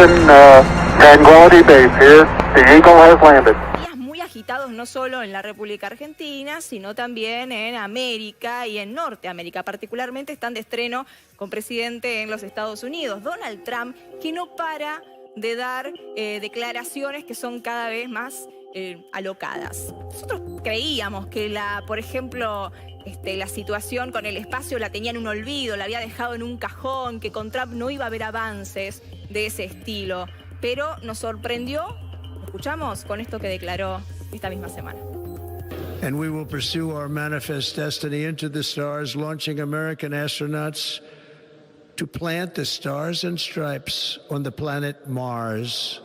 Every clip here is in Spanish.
Houston, Tranquility Base here. The Eagle has landed. Días muy agitados no solo en la República Argentina, sino también en América y en Norteamérica. Particularmente están de estreno con presidente en los Estados Unidos, Donald Trump, que no para de dar declaraciones que son cada vez más alocadas. Nosotros creíamos que por ejemplo, la situación con el espacio la tenía en un olvido, la había dejado en un cajón, que con Trump no iba a haber avances de ese estilo. Pero nos sorprendió, ¿lo escuchamos? Con esto que declaró esta misma semana. And we will pursue our manifest destiny into the stars, launching American astronauts to plant the stars and stripes on the planet Mars.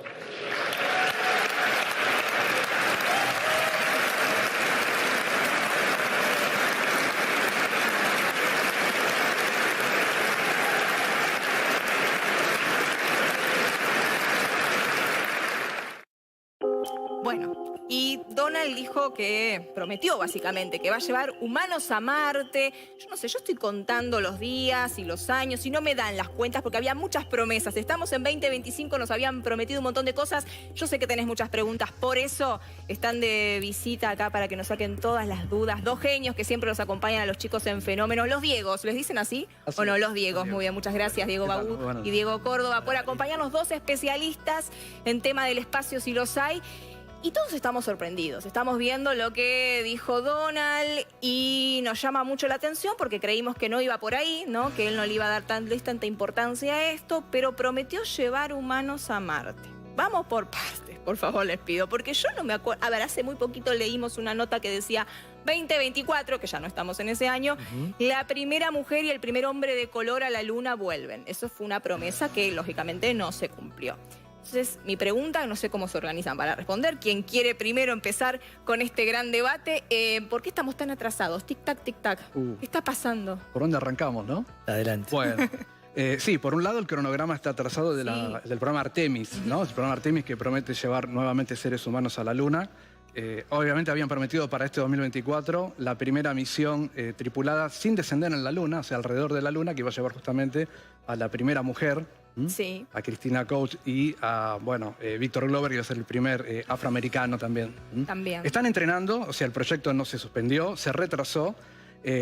Bueno, y Donald dijo que prometió básicamente que va a llevar humanos a Marte. Yo no sé, yo estoy contando los días y los años y no me dan las cuentas porque había muchas promesas. Estamos en 2025, nos habían prometido un montón de cosas. Yo sé que tenés muchas preguntas, por eso están de visita acá para que nos saquen todas las dudas. Dos genios que siempre los acompañan a los chicos en Fenómenos. Los Diegos, ¿les dicen así? ¿O no? Los Diegos, muy bien, muchas gracias Diego Bagú y Diego Córdoba por acompañarnos, dos especialistas en tema del espacio si los hay. Y todos estamos sorprendidos, estamos viendo lo que dijo Donald y nos llama mucho la atención porque creímos que no iba por ahí, ¿no? Que él no le iba a dar tanta importancia a esto, pero prometió llevar humanos a Marte. Vamos por partes, por favor les pido, porque yo no me acuerdo. A ver, hace muy poquito leímos una nota que decía 2024, que ya no estamos en ese año, la primera mujer y el primer hombre de color a la luna vuelven. Eso fue una promesa que lógicamente no se cumplió. Entonces, mi pregunta, no sé cómo se organizan para responder. ¿Quién quiere primero empezar con este gran debate? ¿Por qué estamos tan atrasados? Tic-tac, tic-tac. ¿Qué está pasando? ¿Por dónde arrancamos, no? Adelante. Bueno, sí, por un lado el cronograma está atrasado del programa Artemis, ¿no? El programa Artemis que promete llevar nuevamente seres humanos a la Luna. Obviamente habían prometido para este 2024 la primera misión tripulada sin descender en la Luna, o sea, alrededor de la Luna, que iba a llevar justamente a la primera mujer, a Christina Koch y a, Víctor Glover, que iba a ser el primer afroamericano también. También. Están entrenando, o sea, el proyecto no se suspendió, se retrasó.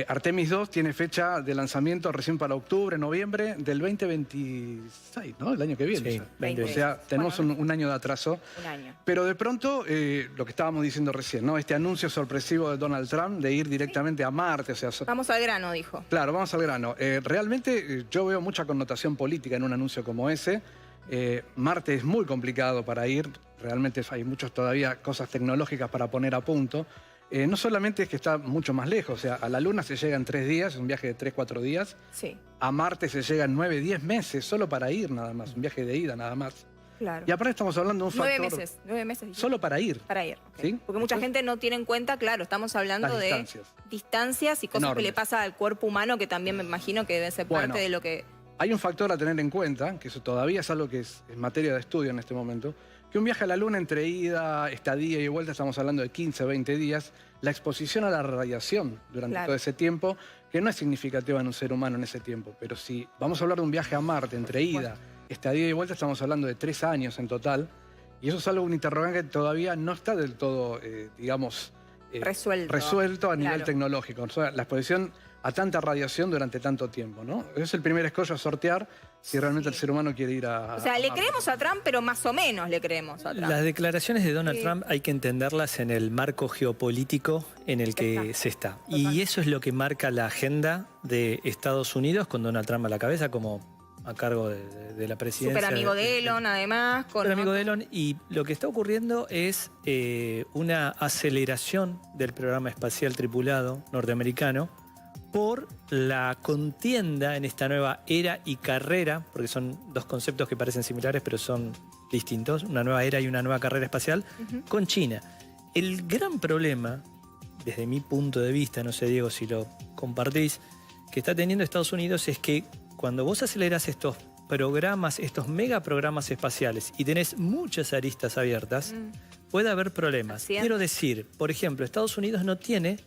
Artemis 2 tiene fecha de lanzamiento recién para octubre, noviembre del 2026, ¿no? El año que viene. Sí, o sea, tenemos un año de atraso. Un año. Pero de pronto, lo que estábamos diciendo recién, ¿no? Este anuncio sorpresivo de Donald Trump de ir directamente a Marte. O sea, Vamos al grano, dijo. Claro, vamos al grano. Realmente yo veo mucha connotación política en un anuncio como ese. Marte es muy complicado para ir. Realmente hay muchas todavía cosas tecnológicas para poner a punto. No solamente es que está mucho más lejos, o sea, a la Luna se llega en 3 días, es un viaje de 3-4 días. Sí. A Marte se llega en 9-10 meses, solo para ir nada más, un viaje de ida nada más. Claro. Y aparte estamos hablando de un factor... 9 meses. Solo para ir. Para ir. Okay. ¿Sí? Porque mucha gente no tiene en cuenta, claro, estamos hablando de distancias y cosas enormes que le pasa al cuerpo humano que también me imagino que debe ser parte de lo que... Hay un factor a tener en cuenta, que eso todavía es algo que es materia de estudio en este momento, que un viaje a la Luna entre ida, estadía y vuelta, estamos hablando de 15 o 20 días, la exposición a la radiación durante todo ese tiempo, que no es significativa en un ser humano en ese tiempo, pero si vamos a hablar de un viaje a Marte entre ida, estadía y vuelta, estamos hablando de 3 años en total, y eso es algo, un interrogante que todavía no está del todo, resuelto a nivel tecnológico. O sea, la exposición a tanta radiación durante tanto tiempo, ¿no? Es el primer escollo a sortear si realmente el ser humano quiere ir a... O sea, le creemos a Trump, pero más o menos le creemos a Trump. Las declaraciones de Donald Trump hay que entenderlas en el marco geopolítico en el que se está. Y eso es lo que marca la agenda de Estados Unidos con Donald Trump a la cabeza como a cargo de la presidencia. Súper amigo de Elon, además. Súper amigo de Elon. Y lo que está ocurriendo es una aceleración del programa espacial tripulado norteamericano por la contienda en esta nueva era y carrera, porque son dos conceptos que parecen similares pero son distintos, una nueva era y una nueva carrera espacial, con China. El gran problema, desde mi punto de vista, no sé Diego si lo compartís, que está teniendo Estados Unidos es que cuando vos aceleras estos programas, estos megaprogramas espaciales y tenés muchas aristas abiertas, puede haber problemas. Quiero decir, por ejemplo, Estados Unidos no tiene,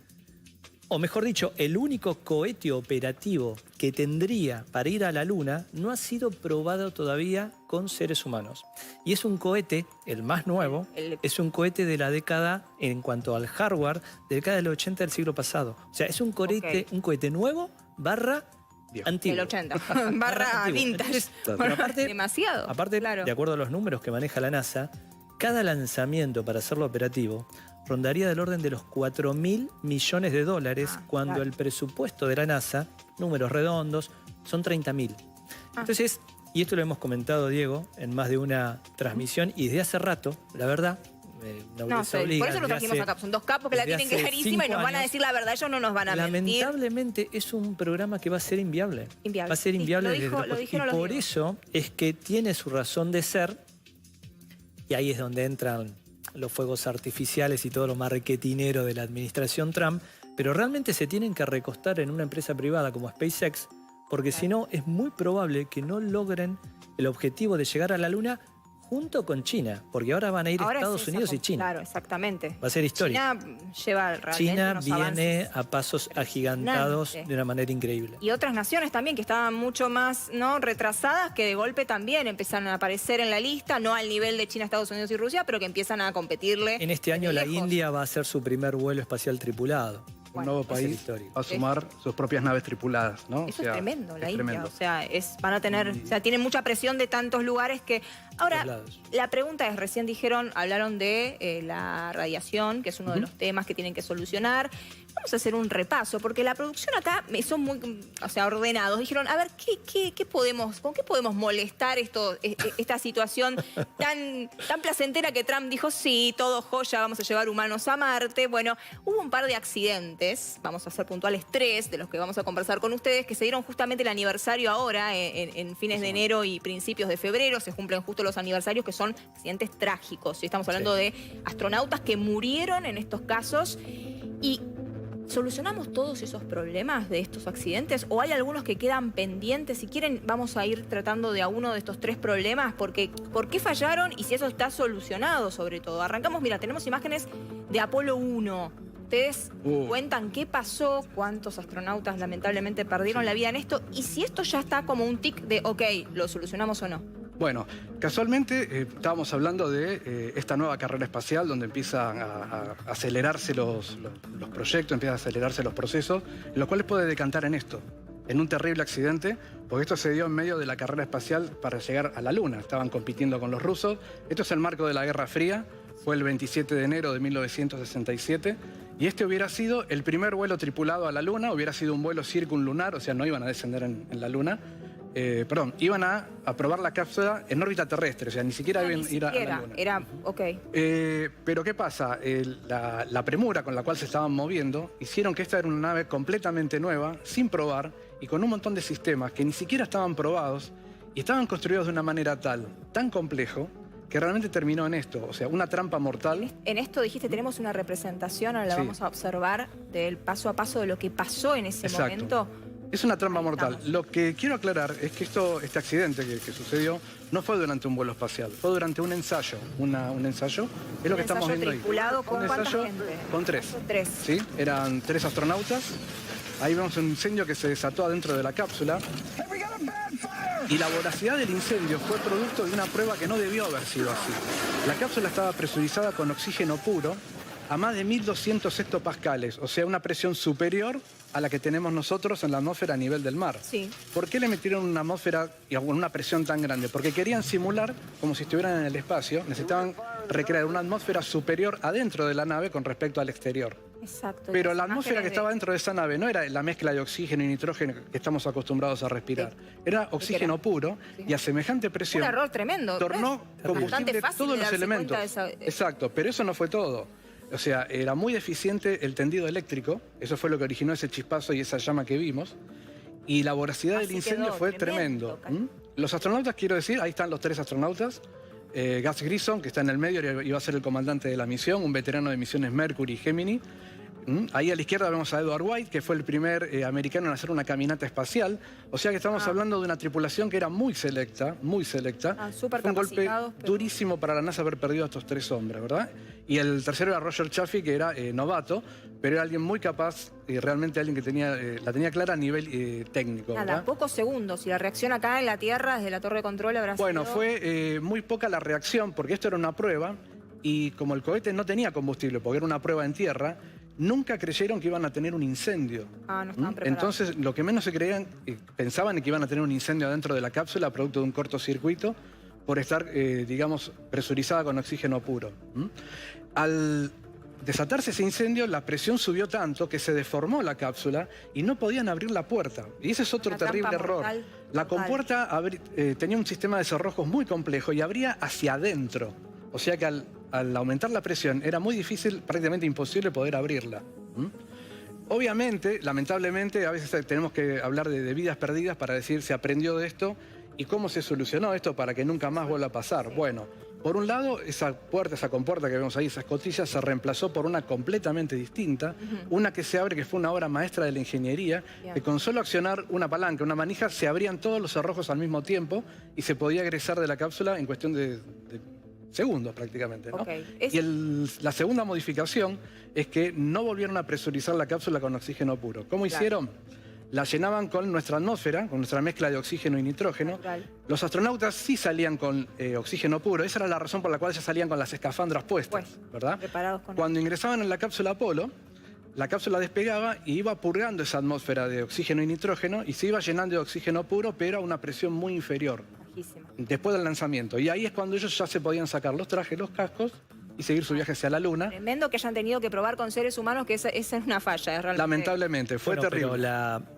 o mejor dicho, el único cohete operativo que tendría para ir a la Luna no ha sido probado todavía con seres humanos. Y es un cohete, el más nuevo, es un cohete de la década, en cuanto al hardware, de la década del 80 del siglo pasado. O sea, es un cohete nuevo barra antiguo. El 80, barra antiguo. vintage. Pero Bueno, aparte, demasiado. Aparte, claro. de acuerdo a los números que maneja la NASA, cada lanzamiento para hacerlo operativo rondaría del orden de los 4.000 millones de dólares, cuando claro. el presupuesto de la NASA, números redondos, son 30.000. Entonces, y esto lo hemos comentado, Diego, en más de una transmisión, y desde hace rato, la verdad, No sé, por eso lo trajimos acá. Son dos capos que la tienen clarísima y nos van a decir la verdad. Ellos no nos van a mentir. Lamentablemente es un programa que va a ser inviable. Inviable. Va a ser inviable. Sí, y por eso es que tiene su razón de ser, y ahí es donde entran los fuegos artificiales y todo lo marketinero de la administración Trump, pero realmente se tienen que recostar en una empresa privada como SpaceX, porque si no es muy probable que no logren el objetivo de llegar a la Luna junto con China, porque ahora van a ir Estados Unidos y China. Claro, exactamente. Va a ser historia. China lleva realmente China unos viene avances a pasos agigantados impresionantes. de una manera increíble. Y otras naciones también que estaban mucho más retrasadas, que de golpe también empiezan a aparecer en la lista, no al nivel de China, Estados Unidos y Rusia, pero que empiezan a competirle. En este año la lejos. India va a hacer su primer vuelo espacial tripulado. Un nuevo país va a sumar sus propias naves tripuladas, ¿no? Eso es tremendo, la India. Tremendo. O sea, van a tener, o sea, tienen mucha presión de tantos lugares que. Ahora, la pregunta es, recién hablaron de la radiación, que es uno de los temas que tienen que solucionar. Vamos a hacer un repaso, porque la producción acá son muy, ordenados. Dijeron, a ver, ¿con qué podemos molestar esta situación tan placentera que Trump dijo, sí, todo joya, vamos a llevar humanos a Marte? Bueno, hubo un par de accidentes, vamos a ser puntuales 3, de los que vamos a conversar con ustedes, que se dieron justamente el aniversario ahora, en fines de enero y principios de febrero, se cumplen justo los aniversarios, que son accidentes trágicos. Estamos hablando de astronautas que murieron en estos casos. Y ¿solucionamos todos esos problemas de estos accidentes o hay algunos que quedan pendientes? Si quieren, vamos a ir tratando de a uno de estos 3 problemas, porque ¿por qué fallaron y si eso está solucionado sobre todo? Arrancamos, mira, tenemos imágenes de Apolo 1. Ustedes cuentan qué pasó, cuántos astronautas lamentablemente perdieron la vida en esto y si esto ya está como un tic de, ok, ¿lo solucionamos o no? Bueno, casualmente estábamos hablando de esta nueva carrera espacial donde empiezan a acelerarse los proyectos, empiezan a acelerarse los procesos, en los cuales puede decantar en esto, en un terrible accidente, porque esto se dio en medio de la carrera espacial para llegar a la Luna. Estaban compitiendo con los rusos. Esto es el marco de la Guerra Fría, fue el 27 de enero de 1967, y este hubiera sido el primer vuelo tripulado a la Luna, hubiera sido un vuelo circunlunar, o sea, no iban a descender en la Luna. Iban a probar la cápsula en órbita terrestre, o sea, ni siquiera iban a ir a la Luna. Era, ok. Pero ¿qué pasa? La premura con la cual se estaban moviendo hicieron que esta era una nave completamente nueva, sin probar, y con un montón de sistemas que ni siquiera estaban probados y estaban construidos de una manera tan complejo, que realmente terminó en esto, o sea, una trampa mortal. En esto dijiste, tenemos una representación, ahora la vamos a observar, del paso a paso de lo que pasó en ese momento. Es una trampa mortal. Lo que quiero aclarar es que este accidente que sucedió no fue durante un vuelo espacial, fue durante un ensayo. Un ensayo, es lo que estamos viendo ahí. ¿Tripulado con un cuánta ensayo gente? con 3. 3. ¿Sí? Eran 3 astronautas. Ahí vemos un incendio que se desató adentro de la cápsula. Y la voracidad del incendio fue producto de una prueba que no debió haber sido así. La cápsula estaba presurizada con oxígeno puro a más de 1200 hectopascales, o sea, una presión superior a la que tenemos nosotros en la atmósfera a nivel del mar. Sí. ¿Por qué le metieron una atmósfera y una presión tan grande? Porque querían simular como si estuvieran en el espacio, necesitaban recrear una atmósfera superior adentro de la nave con respecto al exterior. Exacto. Pero la atmósfera que estaba dentro de esa nave no era la mezcla de oxígeno y nitrógeno que estamos acostumbrados a respirar. Era oxígeno puro y a semejante presión. Un error tremendo. Tornó combustible todos los elementos. Exacto, pero eso no fue todo. O sea, era muy deficiente el tendido eléctrico, eso fue lo que originó ese chispazo y esa llama que vimos, y la voracidad del incendio fue tremendo. Los astronautas, quiero decir, ahí están los 3 astronautas, Gus Grissom, que está en el medio, iba a ser el comandante de la misión, un veterano de misiones Mercury y Gemini, Ahí a la izquierda vemos a Edward White, que fue el primer americano en hacer una caminata espacial. O sea que estamos hablando de una tripulación que era muy selecta, muy selecta. Súper Fue un golpe capacitados, pero- durísimo para la NASA haber perdido a estos 3 hombres, ¿verdad? Y el tercero era Roger Chaffee, que era novato, pero era alguien muy capaz y realmente alguien que la tenía clara a nivel técnico, Nada, ¿verdad? pocos segundos. Y la reacción acá en la Tierra, desde la torre de control, habrá Bueno, sido... fue muy poca la reacción, porque esto era una prueba, y como el cohete no tenía combustible, porque era una prueba en tierra, nunca creyeron que iban a tener un incendio. Ah, no estaban preparados. Entonces, lo que menos se creían, pensaban que iban a tener un incendio dentro de la cápsula, producto de un cortocircuito, por estar, digamos, presurizada con oxígeno puro. Al desatarse ese incendio, la presión subió tanto que se deformó la cápsula y no podían abrir la puerta. Y ese es otro Una terrible trampa error. mortal La total. compuerta tenía un sistema de cerrojos muy complejo y abría hacia adentro. O sea que al aumentar la presión era muy difícil, prácticamente imposible poder abrirla. Obviamente, lamentablemente, a veces tenemos que hablar de vidas perdidas para decir se aprendió de esto y cómo se solucionó esto para que nunca más vuelva a pasar. Bueno, por un lado, esa puerta, esa compuerta que vemos ahí, esa escotilla, se reemplazó por una completamente distinta, una que se abre, que fue una obra maestra de la ingeniería, Bien. que con solo accionar una palanca, una manija, se abrían todos los cerrojos al mismo tiempo y se podía egresar de la cápsula en cuestión de segundos prácticamente, ¿no? Ok. Y la segunda modificación es que no volvieron a presurizar la cápsula con oxígeno puro. ¿Cómo Claro. hicieron? La llenaban con nuestra atmósfera, con nuestra mezcla de oxígeno y nitrógeno. Natural. Los astronautas sí salían con oxígeno puro. Esa era la razón por la cual ya salían con las escafandras puestas, Pues, ¿verdad? preparados con... Cuando ingresaban en la cápsula Apolo, la cápsula despegaba y iba purgando esa atmósfera de oxígeno y nitrógeno y se iba llenando de oxígeno puro, pero a una presión muy inferior Bajísima. después del lanzamiento. Y ahí es cuando ellos ya se podían sacar los trajes, los cascos y seguir su viaje hacia la Luna. Tremendo que hayan tenido que probar con seres humanos, que esa es una falla, es realmente... Lamentablemente, fue Bueno, terrible. pero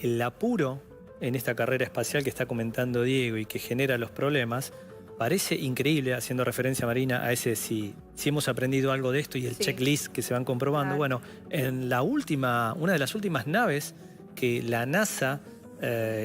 el apuro en esta carrera espacial que está comentando Diego y que genera los problemas, parece increíble, haciendo referencia, Marina, a ese si hemos aprendido algo de esto y el Sí. checklist que se van comprobando. Claro. Bueno, en una de las últimas naves que la NASA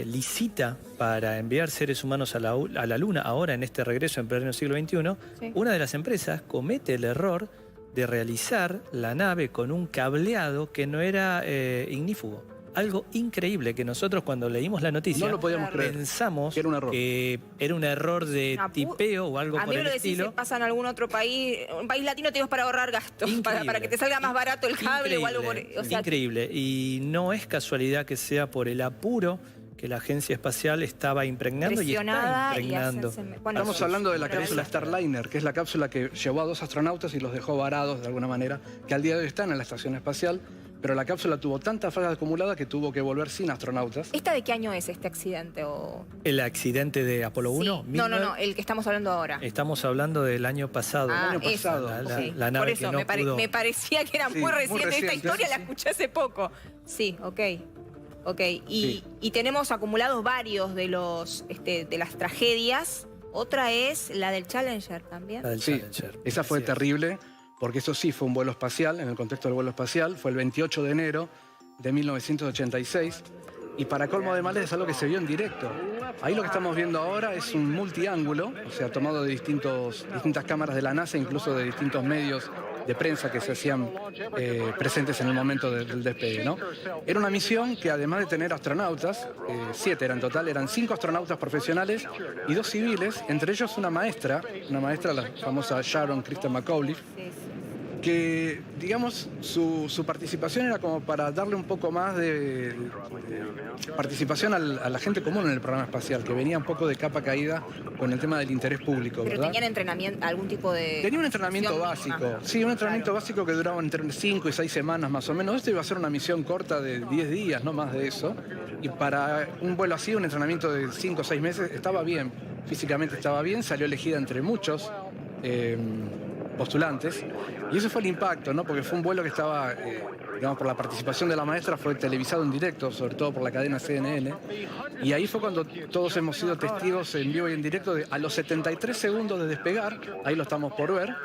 licita para enviar seres humanos a la Luna, ahora en este regreso en pleno siglo XXI, Sí. una de las empresas comete el error de realizar la nave con un cableado que no era ignífugo. Algo increíble que nosotros cuando leímos la noticia No lo podíamos creer. pensamos que era un error. que era un error de tipeo o algo A por mí me el lo decís, estilo. si pasa en algún otro país, un país latino, te digo, para ahorrar gastos, para que te salga más barato el cable o algo por... O sea, Increíble. Y no es casualidad que sea por el apuro que la agencia espacial estaba impregnando y está presionada y impregnando. bueno, Estamos sí, hablando de la pero cápsula ahí- Starliner, que es la cápsula que llevó a 2 astronautas y los dejó varados de alguna manera, que al día de hoy están en la estación espacial, pero la cápsula tuvo tanta falla acumulada que tuvo que volver sin astronautas. ¿Esta de qué año es este accidente? O... El accidente de Apolo 1. Sí. No, el que estamos hablando ahora. Estamos hablando del año pasado. Ah, año pasado. eso, sí. La nave Por eso que no pudo. me parecía que era Sí, muy muy reciente. Esta reciente, historia sí, la sí. escuché hace poco. Sí, ok. Sí. Y tenemos acumulados varios de las tragedias. Otra es la del Challenger también. La del Sí, Challenger. esa fue Así es. terrible, porque eso sí fue un vuelo espacial, en el contexto del vuelo espacial, fue el 28 de enero de 1986, y para colmo de males es algo que se vio en directo. Ahí lo que estamos viendo ahora es un multiángulo, o sea, tomado de distintas cámaras de la NASA, incluso de distintos medios de prensa que se hacían presentes en el momento del despegue, ¿no? Era una misión que además de tener astronautas, 7 eran en total, eran 5 astronautas profesionales y 2 civiles, entre ellos una maestra, la famosa Sharon Kristen McAuliffe, Sí, sí. que, digamos, su participación era como para darle un poco más de participación a la gente común en el programa espacial, que venía un poco de capa caída con el tema del interés público, Pero ¿verdad? tenían entrenamiento, algún tipo de... Tenía un entrenamiento mínima. básico, sí, un entrenamiento básico que duraba entre 5 y 6 semanas más o menos. Esto iba a ser una misión corta de 10 días, no más de eso. Y para un vuelo así, un entrenamiento de 5 o 6 meses, estaba bien, físicamente estaba bien, salió elegida entre muchos postulantes. Y eso fue el impacto, ¿no? Porque fue un vuelo que estaba, digamos, por la participación de la maestra, fue televisado en directo, sobre todo por la cadena CNN. Y ahí fue cuando todos hemos sido testigos en vivo y en directo de a los 73 segundos de despegar, ahí lo estamos por ver,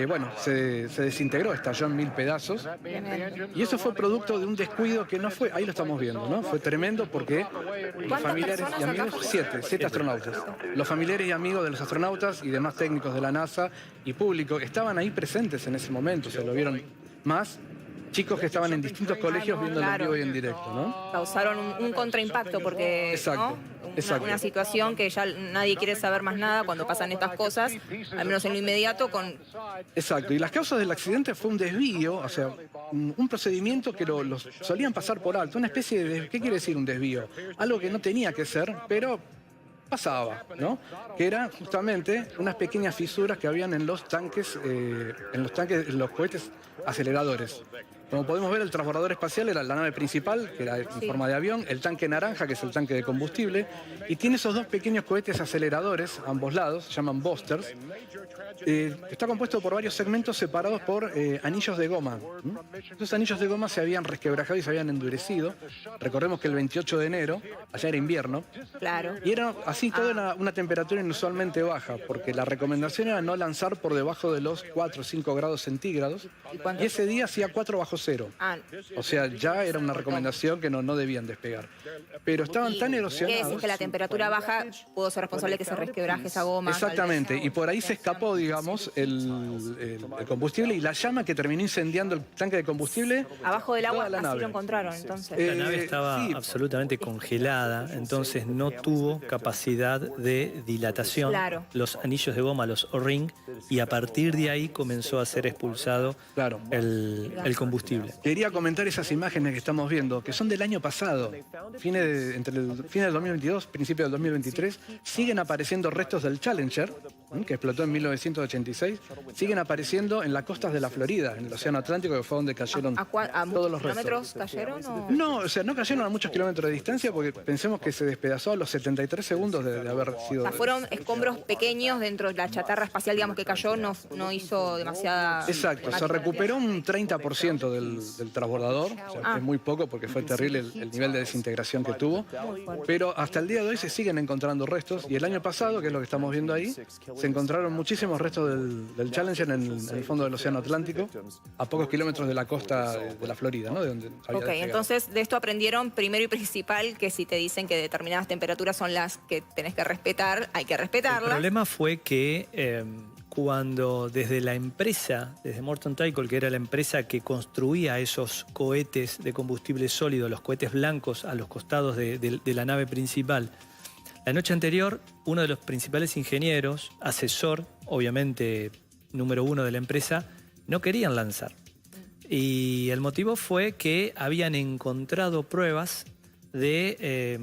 bueno, se desintegró, estalló en 1000 pedazos. Tremendo. Y eso fue producto de un descuido que no fue, ahí lo estamos viendo, ¿no? Fue tremendo porque los ¿Cuántas familiares personas y acá amigos, fueron? 7 astronautas. Los familiares y amigos de los astronautas y demás técnicos de la NASA y público estaban ahí presentes en ese momento, se lo vieron más. chicos que estaban en distintos colegios viendo en vivo y en directo, ¿no? Causaron un contraimpacto porque Exacto, ¿no? exacto. Una situación que ya nadie quiere saber más nada cuando pasan estas cosas, al menos en lo inmediato, con... Exacto, y las causas del accidente fue un desvío, o sea, un procedimiento que los solían pasar por alto, una especie de... ¿Qué quiere decir un desvío? Algo que no tenía que ser, pero pasaba, ¿no? Que eran justamente unas pequeñas fisuras que habían en los tanques, en los cohetes aceleradores. Como podemos ver, el transbordador espacial era la nave principal, que era en forma de avión, el tanque naranja, que es el tanque de combustible, y tiene esos dos pequeños cohetes aceleradores a ambos lados, se llaman boosters. Está compuesto por varios segmentos separados por anillos de goma. Esos anillos de goma se habían resquebrajado y se habían endurecido. Recordemos que el 28 de enero, allá era invierno, Claro. y era así toda una temperatura inusualmente baja, porque la recomendación era no lanzar por debajo de los 4 o 5 grados centígrados, y ese día hacía 4 bajo cero. Ah, O sea, ya era una recomendación que no debían despegar. Pero estaban tan ¿qué erosionados... decís? Que la temperatura baja pudo ser responsable de que se resquebraje esa goma. Exactamente, tal vez. y por ahí se escapó, digamos, el combustible y la llama que terminó incendiando el tanque de combustible. Abajo del agua, toda la así nave. lo encontraron, entonces. La nave estaba sí. absolutamente congelada, entonces no tuvo capacidad de dilatación. Claro. Los anillos de goma, los O-ring, y a partir de ahí comenzó a ser expulsado Claro. el combustible. Quería comentar esas imágenes que estamos viendo, que son del año pasado, entre el fin del 2022, principio del 2023, siguen apareciendo restos del Challenger, que explotó en 1986, siguen apareciendo en las costas de la Florida, en el Océano Atlántico, que fue donde cayeron ¿A todos los kilómetros restos. cayeron o...? No, o sea, no cayeron a muchos kilómetros de distancia porque pensemos que se despedazó a los 73 segundos de haber sido... O sea, fueron escombros pequeños dentro de la chatarra espacial, digamos, que cayó, no hizo demasiada... Exacto, se recuperó un 30% del transbordador, o sea, es muy poco porque fue terrible el nivel de desintegración que tuvo, pero hasta el día de hoy se siguen encontrando restos y el año pasado, que es lo que estamos viendo ahí, se encontraron muchísimos restos del Challenger en el fondo del Océano Atlántico, a pocos kilómetros de la costa de la Florida, ¿no? De donde había Ok, despegado. entonces de esto aprendieron primero y principal que si te dicen que determinadas temperaturas son las que tenés que respetar, hay que El respetarlas. problema fue que cuando desde la empresa, desde Morton Tycol, que era la empresa que construía esos cohetes de combustible sólido, los cohetes blancos a los costados de la nave principal, la noche anterior, uno de los principales ingenieros, asesor, obviamente número uno de la empresa, no querían lanzar. Y el motivo fue que habían encontrado pruebas de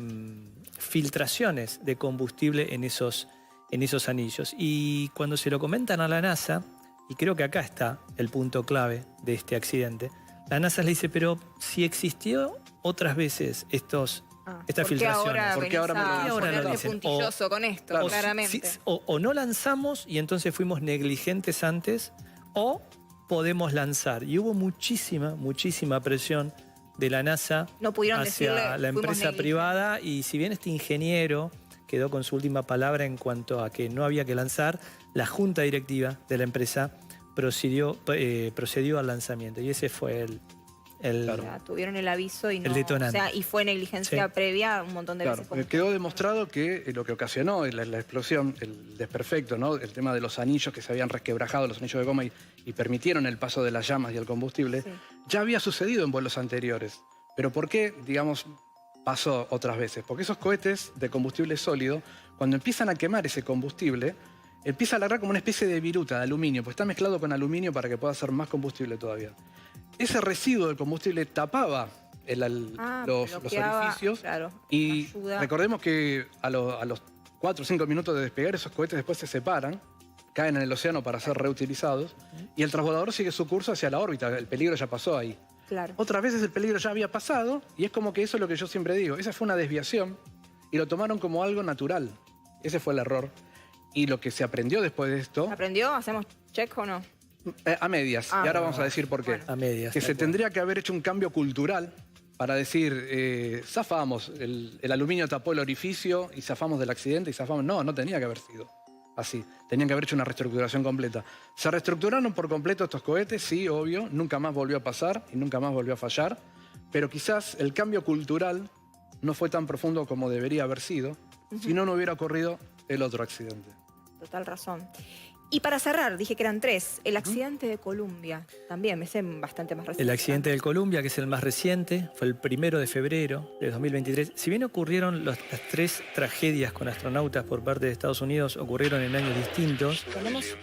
filtraciones de combustible en esos anillos. Y cuando se lo comentan a la NASA, y creo que acá está el punto clave de este accidente, la NASA le dice, pero si existió otras veces estas filtraciones, ¿Por qué ahora me lo ponerte dicen? puntilloso con esto, o, claramente? o no lanzamos y entonces fuimos negligentes antes, o podemos lanzar. Y hubo muchísima presión de la NASA No pudieron hacia decirle, la "Fuimos empresa negligentes". privada, y si bien este ingeniero quedó con su última palabra en cuanto a que no había que lanzar, la junta directiva de la empresa procedió al lanzamiento, y ese fue el O sea, tuvieron el aviso y no... El detonante. O sea, y fue negligencia Sí. previa un montón de Claro, veces. como- quedó demostrado que lo que ocasionó la explosión, el desperfecto, ¿no? El tema de los anillos que se habían resquebrajado, los anillos de goma, y permitieron el paso de las llamas y el combustible, Sí. ya había sucedido en vuelos anteriores. Pero ¿por qué, digamos, pasó otras veces? Porque esos cohetes de combustible sólido, cuando empiezan a quemar ese combustible, empieza a alargar como una especie de viruta de aluminio, pues está mezclado con aluminio para que pueda hacer más combustible todavía. Ese residuo del combustible tapaba los bloqueaba, orificios, claro, y ayuda. recordemos que a los 4 o 5 minutos de despegar, esos cohetes después se separan, caen en el océano para ser reutilizados, y el transbordador sigue su curso hacia la órbita. El peligro ya pasó ahí. Claro. Otras veces el peligro ya había pasado, y es como que eso es lo que yo siempre digo. Esa fue una desviación, y lo tomaron como algo natural. Ese fue el error. Y lo que se aprendió después de esto, ¿Aprendió? ¿Hacemos check o no? a medias, y ahora vamos a decir por qué. a medias. Que se tendría que haber hecho un cambio cultural para decir, zafamos, el aluminio tapó el orificio y zafamos del accidente y zafamos. No tenía que haber sido así. Tenían que haber hecho una reestructuración completa. ¿Se reestructuraron por completo estos cohetes? Sí, obvio. Nunca más volvió a pasar y nunca más volvió a fallar. Pero quizás el cambio cultural no fue tan profundo como debería haber sido, si no hubiera ocurrido el otro accidente. Total razón. Y para cerrar, dije que eran 3. El accidente de Columbia, también, me sé bastante más reciente. El accidente del Columbia, que es el más reciente, fue el 1 de febrero de 2023. Si bien ocurrieron las 3 tragedias con astronautas por parte de Estados Unidos, ocurrieron en años distintos,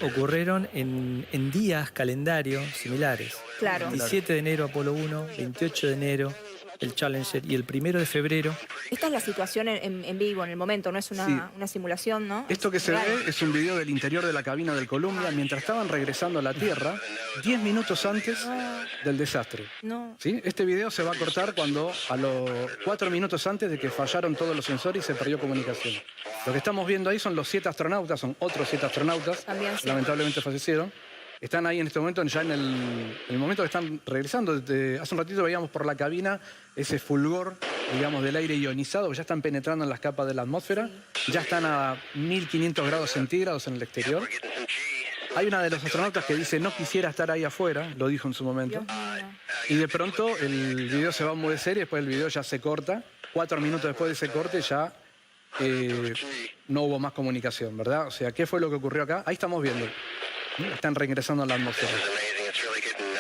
ocurrieron en días, calendarios similares. Claro. 17 de enero Apolo 1, 28 de enero el Challenger y el 1 de febrero. Esta es la situación en vivo, en el momento, no es Sí. una simulación, ¿no? Esto que se real. ve es un video del interior de la cabina del Columbia mientras estaban regresando a la Tierra 10 minutos antes del desastre. No. ¿Sí? Este video se va a cortar cuando a los 4 minutos antes de que fallaron todos los sensores y se perdió comunicación. Lo que estamos viendo ahí son los 7 astronautas, son otros 7 astronautas, También sí. lamentablemente fallecieron. Están ahí en este momento, ya en el momento que están regresando. Hace un ratito veíamos por la cabina ese fulgor, digamos, del aire ionizado, que ya están penetrando en las capas de la atmósfera. Ya están a 1500 grados centígrados en el exterior. Hay una de los astronautas que dice, no quisiera estar ahí afuera, lo dijo en su momento. Dios mío. Y de pronto el video se va a enmudecer y después el video ya se corta. 4 minutos después de ese corte ya no hubo más comunicación, ¿verdad? O sea, ¿qué fue lo que ocurrió acá? Ahí estamos viendo. Están regresando a la atmósfera.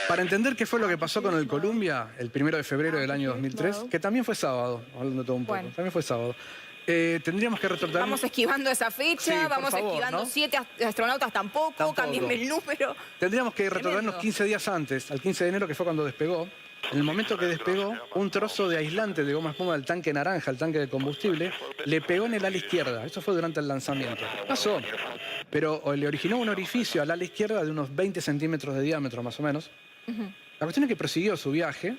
Para entender qué fue lo que pasó con el Columbia el 1 de febrero del año 2003, que también fue sábado, hablando todo un poco, Bueno. también fue sábado. Tendríamos que retratar... Vamos esquivando esa fecha, Sí, por vamos favor, esquivando ¿no? 7 astronautas tampoco, cámbienme el número. Tendríamos que retratarnos Tremendo. 15 días antes, al 15 de enero, que fue cuando despegó. En el momento que despegó, un trozo de aislante de goma espuma del tanque naranja, el tanque de combustible, le pegó en el ala izquierda. Eso fue durante el lanzamiento. Pasó. Pero le originó un orificio al ala izquierda de unos 20 centímetros de diámetro, más o menos. La cuestión es que prosiguió su viaje.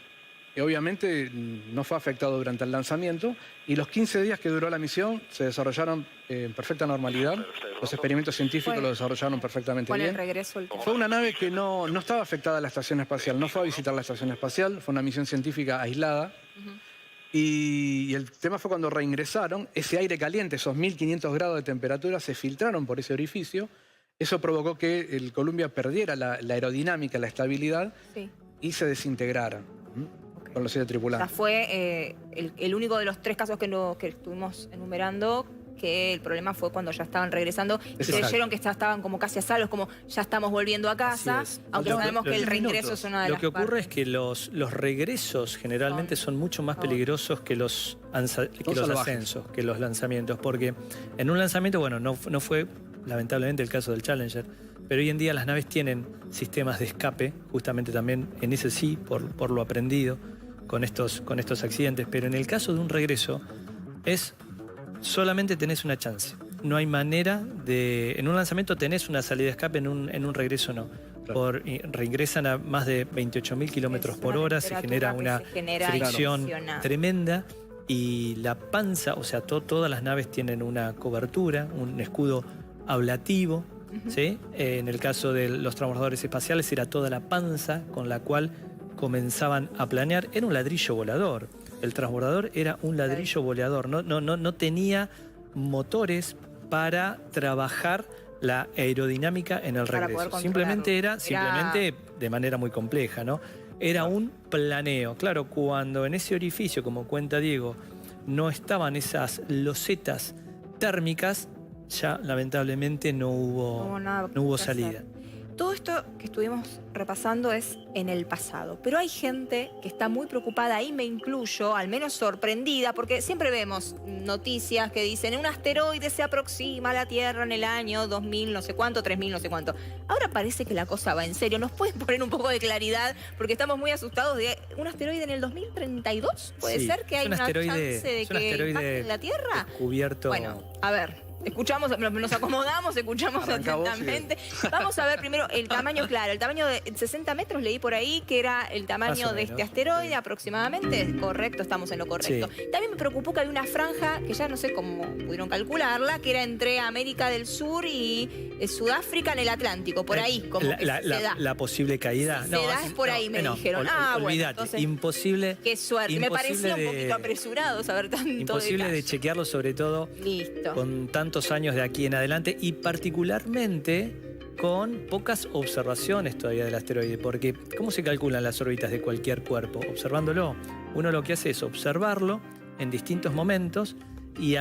Y obviamente no fue afectado durante el lanzamiento. Y los 15 días que duró la misión se desarrollaron en perfecta normalidad. Los experimentos científicos Bueno. lo desarrollaron perfectamente Con el bien. regreso el Fue una nave que no estaba afectada a la estación espacial, no fue a visitar la estación espacial, fue una misión científica aislada. Y el tema fue cuando reingresaron, ese aire caliente, esos 1500 grados de temperatura, se filtraron por ese orificio. Eso provocó que el Columbia perdiera la aerodinámica, la estabilidad Sí. y se desintegrara con los 7 O sea, tripulantes. fue el único de los 3 casos que estuvimos enumerando que el problema fue cuando ya estaban regresando y Exacto. creyeron que ya estaban como casi a salvo, como ya estamos volviendo a casa, Así es. aunque Lo que- sabemos que los el reingreso minutos. es una de Lo las que ocurre partes. es que los regresos generalmente son mucho más peligrosos que los salvajes. ascensos, que los lanzamientos. Porque en un lanzamiento, bueno, no fue lamentablemente el caso del Challenger, pero hoy en día las naves tienen sistemas de escape, justamente también en ese sí, por lo aprendido con estos accidentes. Pero en el caso de un regreso, solamente tenés una chance. No hay manera de... En un lanzamiento tenés una salida de escape, en un regreso no. Reingresan a más de 28.000 kilómetros por hora, se genera una fricción tremenda y la panza, o sea, todas las naves tienen una cobertura, un escudo ablativo, ¿sí? En el caso de los transbordadores espaciales era toda la panza con la cual comenzaban a planear. Era un ladrillo volador. El transbordador era un ladrillo volador. No tenía motores para trabajar la aerodinámica en el Para regreso. poder Simplemente controlarlo. era de manera muy compleja, ¿no? Era un planeo. Claro, cuando en ese orificio, como cuenta Diego, no estaban esas losetas térmicas, ya lamentablemente no hubo que salida. hacer. Todo esto que estuvimos repasando es en el pasado, pero hay gente que está muy preocupada, ahí me incluyo, al menos sorprendida, porque siempre vemos noticias que dicen un asteroide se aproxima a la Tierra en el año 2000, no sé cuánto, 3000, no sé cuánto. Ahora parece que la cosa va en serio. ¿Nos pueden poner un poco de claridad? Porque estamos muy asustados de un asteroide en el 2032. ¿Puede Sí, ser que es hay un una asteroide- chance de es un que asteroide impacte en la Tierra? Cubierto. Bueno, a ver. Escuchamos, nos acomodamos, escuchamos Arranca vos, atentamente. Vamos a ver primero el tamaño, claro, el tamaño de 60 metros, leí por ahí que era el Más tamaño o de este menos, asteroide sí. aproximadamente. Correcto, estamos en lo correcto. Sí. También me preocupó que había una franja, que ya no sé cómo pudieron calcularla, que era entre América del Sur y Sudáfrica en el Atlántico, por ahí, como que se da. La posible caída. Si se da es por ahí, me dijeron. Bueno, Olvídate, entonces, imposible. qué suerte. Me imposible parecía un poquito apresurado saber tanto Imposible de detalle. chequearlo, sobre todo Listo. con tantos años de aquí en adelante y particularmente con pocas observaciones todavía del asteroide, porque ¿cómo se calculan las órbitas de cualquier cuerpo? Observándolo. Uno lo que hace es observarlo en distintos momentos y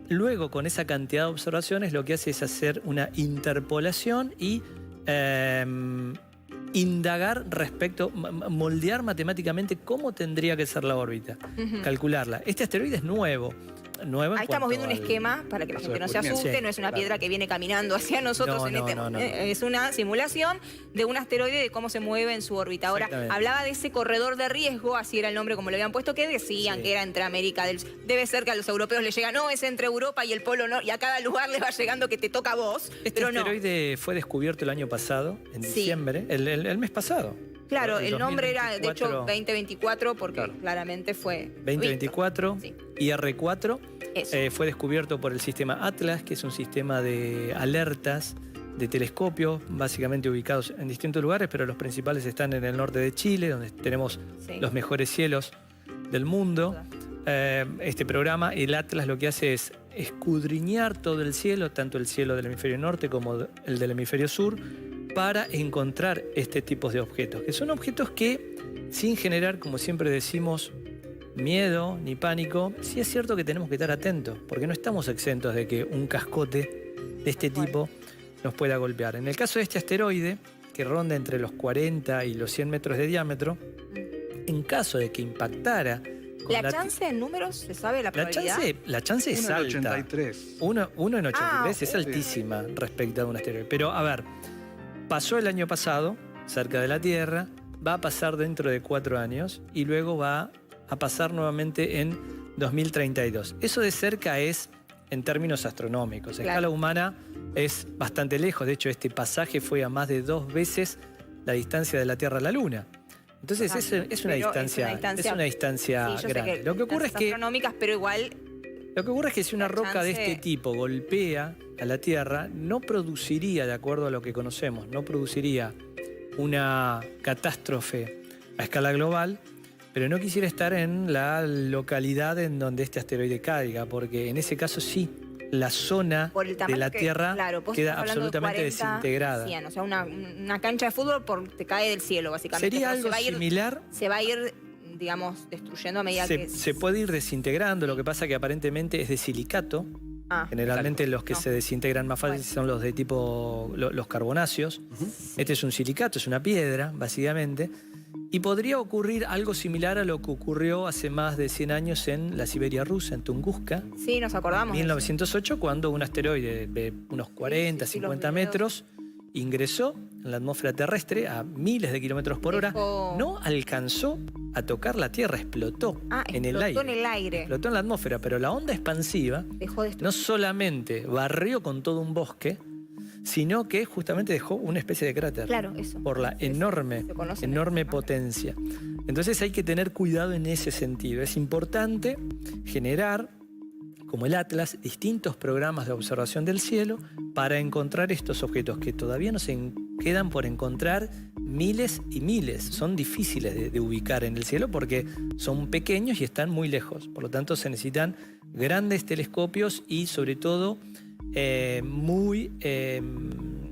luego, con esa cantidad de observaciones, lo que hace es hacer una interpolación y indagar respecto, moldear matemáticamente cómo tendría que ser la órbita, calcularla. Este asteroide es nuevo. Ahí estamos viendo un esquema para que la gente no se asuste, Sí, no es una claro. piedra que viene caminando hacia nosotros No. es una simulación de un asteroide de cómo se mueve en su órbita. Ahora, Exactamente. hablaba de ese corredor de riesgo, así era el nombre como le habían puesto, que decían Sí. que era entre América del... Debe ser que a los europeos les llega, no, es entre Europa y el Polo Norte, y a cada lugar les va llegando que te toca a vos, Este pero no. asteroide fue descubierto el año pasado, en Sí. diciembre, el mes pasado. Claro, El el nombre era, de hecho, 2024. 2024, porque Claro. claramente fue... 2024, Sí. IR4, Eso. fue descubierto por el sistema Atlas, que es un sistema de alertas de telescopios, básicamente ubicados en distintos lugares, pero los principales están en el norte de Chile, donde tenemos Sí. los mejores cielos del mundo. Este programa, el Atlas, lo que hace es escudriñar todo el cielo, tanto el cielo del hemisferio norte como el del hemisferio sur, para encontrar este tipo de objetos, que son objetos que, sin generar, como siempre decimos, miedo ni pánico, sí es cierto que tenemos que estar atentos, porque no estamos exentos de que un cascote de este tipo nos pueda golpear. En el caso de este asteroide, que ronda entre los 40 y los 100 metros de diámetro, en caso de que impactara con ¿La chance en números se sabe la probabilidad? la chance es 1 en alta. 83. Uno en 83 es ok. altísima respecto a un asteroide. Pero a ver, pasó el año pasado, cerca de la Tierra, va a pasar dentro de 4 años y luego va a pasar nuevamente en 2032. Eso de cerca es en términos astronómicos. A Claro. escala humana es bastante lejos. De hecho, este pasaje fue a más de 2 veces la distancia de la Tierra a la Luna. Entonces Ah, es una pero distancia, es una distancia Sí, yo sé grande. que Lo que ocurre es las que astronómicas, pero igual lo que ocurre es que si una La roca de chance- este tipo golpea a la Tierra, no produciría, de acuerdo a lo que conocemos, no produciría una catástrofe a escala global, pero no quisiera estar en la localidad en donde este asteroide caiga, porque en ese caso sí, la zona por el de tamaño la que, Tierra claro, vos queda estás hablando de absolutamente 40, desintegrada. 100, o sea, una cancha de fútbol te cae del cielo, básicamente. Sería pero algo similar. se va a ir, digamos, destruyendo a medida que... Se puede ir desintegrando, lo que pasa que aparentemente es de silicato. Ah, Generalmente los que No. se desintegran más fácil son los de tipo los carbonáceos. Este es un silicato, es una piedra, básicamente. Y podría ocurrir algo similar a lo que ocurrió hace más de 100 años en la Siberia rusa, en Tunguska, sí, nos acordamos. de eso. 1908, cuando un asteroide de unos 40, Sí, los 50 videos. metros ingresó en la atmósfera terrestre a miles de kilómetros por hora. Dejó- No alcanzó a tocar la Tierra, explotó en el explotó aire. en el aire. Explotó en la atmósfera, pero la onda expansiva Dejó de no solamente barrió con todo un bosque, sino que justamente dejó una especie de cráter. Claro, eso. Por la Sí, sí, enorme, se conocen enorme esas imágenes. potencia. Entonces hay que tener cuidado en ese sentido. Es importante generar, como el Atlas, distintos programas de observación del cielo para encontrar estos objetos que todavía nos quedan por encontrar miles y miles. Son difíciles de ubicar en el cielo porque son pequeños y están muy lejos. Por lo tanto, se necesitan grandes telescopios y, sobre todo, muy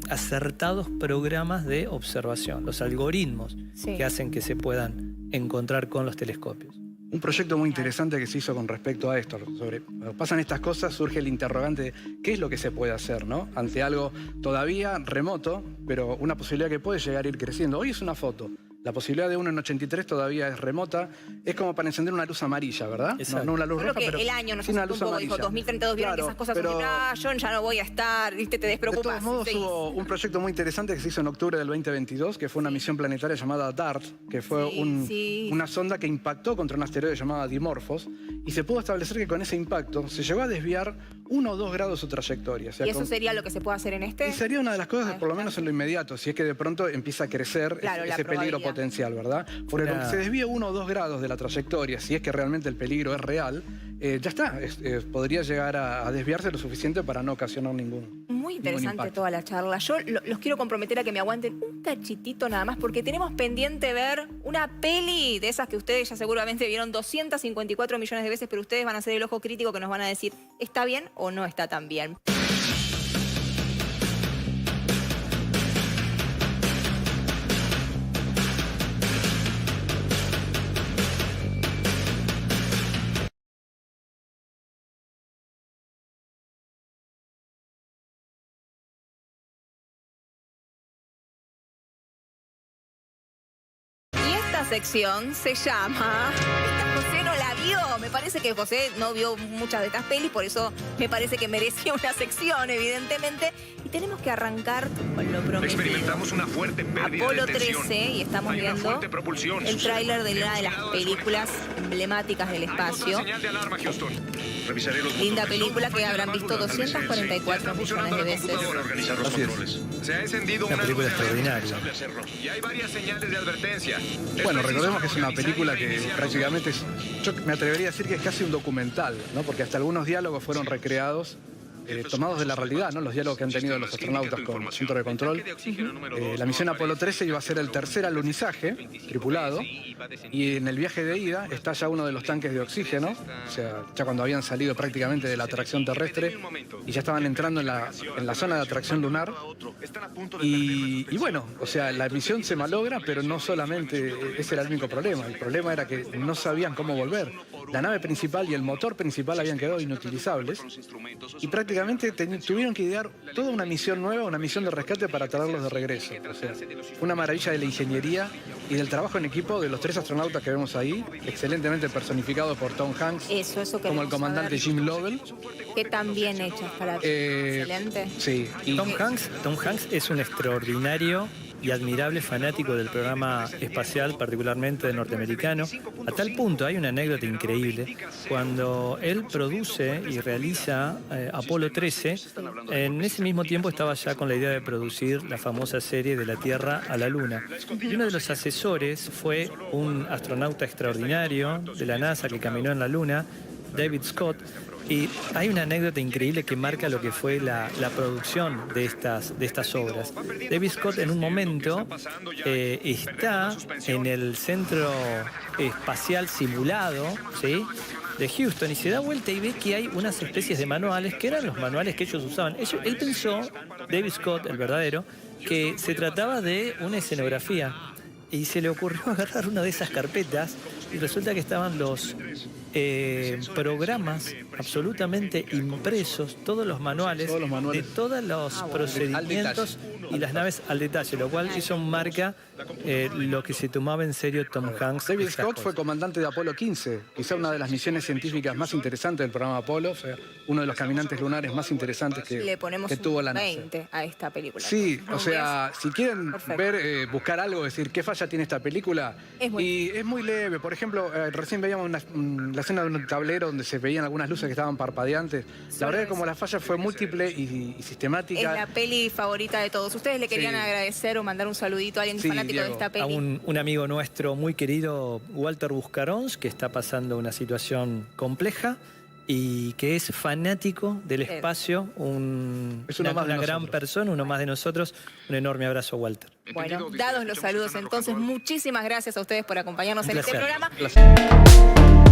acertados programas de observación, los algoritmos Sí. que hacen que se puedan encontrar con los telescopios. Un proyecto muy interesante que se hizo con respecto a esto. Cuando pasan estas cosas, surge el interrogante de qué es lo que se puede hacer, ¿no? Ante algo todavía remoto, pero una posibilidad que puede llegar a ir creciendo. Hoy es una foto. La posibilidad de 1 en 83 todavía es remota. Es como para encender una luz amarilla, ¿verdad? Exacto. No una luz Solo roja, que pero el año nos sí una asustó luz un poco, dijo, amarilla. 2032 vieron que Claro, esas cosas pero- yo ya no voy a estar, ¿viste? Te De despreocupas. todos modos, seguís. hubo un proyecto muy interesante que se hizo en octubre del 2022, que fue una misión planetaria llamada DART, que fue Sí. una sonda que impactó contra un asteroide llamado Dimorphos, y se pudo establecer que con ese impacto se llegó a desviar 1 o 2 grados su trayectoria. O sea, ¿Y eso sería lo que se puede hacer en este? y sería una de las cosas, Ah, por lo menos en lo inmediato, si es que de pronto empieza a crecer Claro, la ese peligro probabilidad. potencial, ¿verdad? Porque Una- con que se desvíe 1 o 2 grados de la trayectoria, si es que realmente el peligro es real, ya está, podría llegar a desviarse lo suficiente para no ocasionar ningún Interesante impacto. toda la charla. Yo los quiero comprometer a que me aguanten un cachitito nada más, porque tenemos pendiente ver una peli de esas que ustedes ya seguramente vieron 254 millones de veces, pero ustedes van a ser el ojo crítico que nos van a decir, ¿está bien o no está tan bien? próxima sección se llama... Esta José no la vio. Me parece que José no vio muchas de estas pelis, por eso me parece que merecía una sección, evidentemente. Y tenemos que arrancar con lo prometido. Experimentamos una fuerte pérdida Apolo de tensión. 13 y estamos Hay una viendo fuerte propulsión. el tráiler de una de las películas emblemáticas del Hay otra espacio. señal de alarma, Houston. Revisaré los Linda botones. película que habrán visto Ya 244 está millones funcionando de la veces. computadora. Organizar los Así es. controles. Se ha encendido Una película luz de alerta extraordinaria. indispensable hacerlo. Y hay varias señales de advertencia. Bueno, recordemos que es una película que Iniciar prácticamente es, yo me atrevería a decir que es casi un documental, ¿no? Porque hasta algunos diálogos fueron recreados, tomados de la realidad, ¿no? Los diálogos que han tenido los astronautas con el centro de control. La misión Apolo 13 iba a ser el tercer alunizaje tripulado, y en el viaje de ida está ya uno de los tanques de oxígeno, o sea, ya cuando habían salido prácticamente de la atracción terrestre y ya estaban entrando en la zona de atracción lunar. Y bueno, o sea, la misión se malogra, pero no solamente ese era el único problema. El problema era que no sabían cómo volver. La nave principal y el motor principal habían quedado inutilizables y prácticamente tuvieron que idear toda una misión nueva, una misión de rescate para traerlos de regreso. O sea, fue una maravilla de la ingeniería y del trabajo en equipo de los tres astronautas que vemos ahí, excelentemente personificados por Tom Hanks, Eso como el queremos comandante saber. Jim Lovell. Qué tan bien hecha para excelente. Sí, y Tom Hanks es un extraordinario y admirable fanático del programa espacial, particularmente del norteamericano. A tal punto, hay una anécdota increíble. Cuando él produce y realiza Apolo 13, en ese mismo tiempo estaba ya con la idea de producir la famosa serie de la Tierra a la Luna. Y uno de los asesores fue un astronauta extraordinario de la NASA que caminó en la Luna, David Scott. Y hay una anécdota increíble que marca lo que fue la producción de estas obras. David Scott en un momento está en el centro espacial simulado, ¿sí?, de Houston, y se da vuelta y ve que hay unas especies de manuales que eran los manuales que ellos usaban. Él pensó, David Scott, el verdadero, que se trataba de una escenografía. Y se le ocurrió agarrar una de esas carpetas y resulta que estaban los programas absolutamente impresos, todos los manuales de todos los procedimientos y las naves al detalle, lo cual eso marca lo que se tomaba en serio Tom Hanks. David Scott fue comandante de Apolo 15, quizá una de las misiones científicas más interesantes del programa Apolo, fue uno de los caminantes lunares más interesantes Le ponemos que tuvo la un NASA. 20 a esta película. Sí, o sea, si quieren Perfecto. ver, buscar algo, decir qué falla tiene esta película, Es muy- y es muy leve. Por ejemplo, recién veíamos la escena de un tablero donde se veían algunas luces que estaban parpadeantes. La verdad que como la falla fue múltiple y sistemática. Es la peli favorita de todos. ¿Ustedes le querían Sí. agradecer o mandar un saludito a alguien Sí, fanático de Diego. esta A peli? un amigo nuestro muy querido, Walter Buscarons, que está pasando una situación compleja y que es fanático del espacio, Es uno una más de gran nosotros. persona, uno más de nosotros. Un enorme abrazo, Walter. Bueno, dados los saludos entonces, muchísimas gracias a ustedes por acompañarnos Un en este placer. programa. Placer.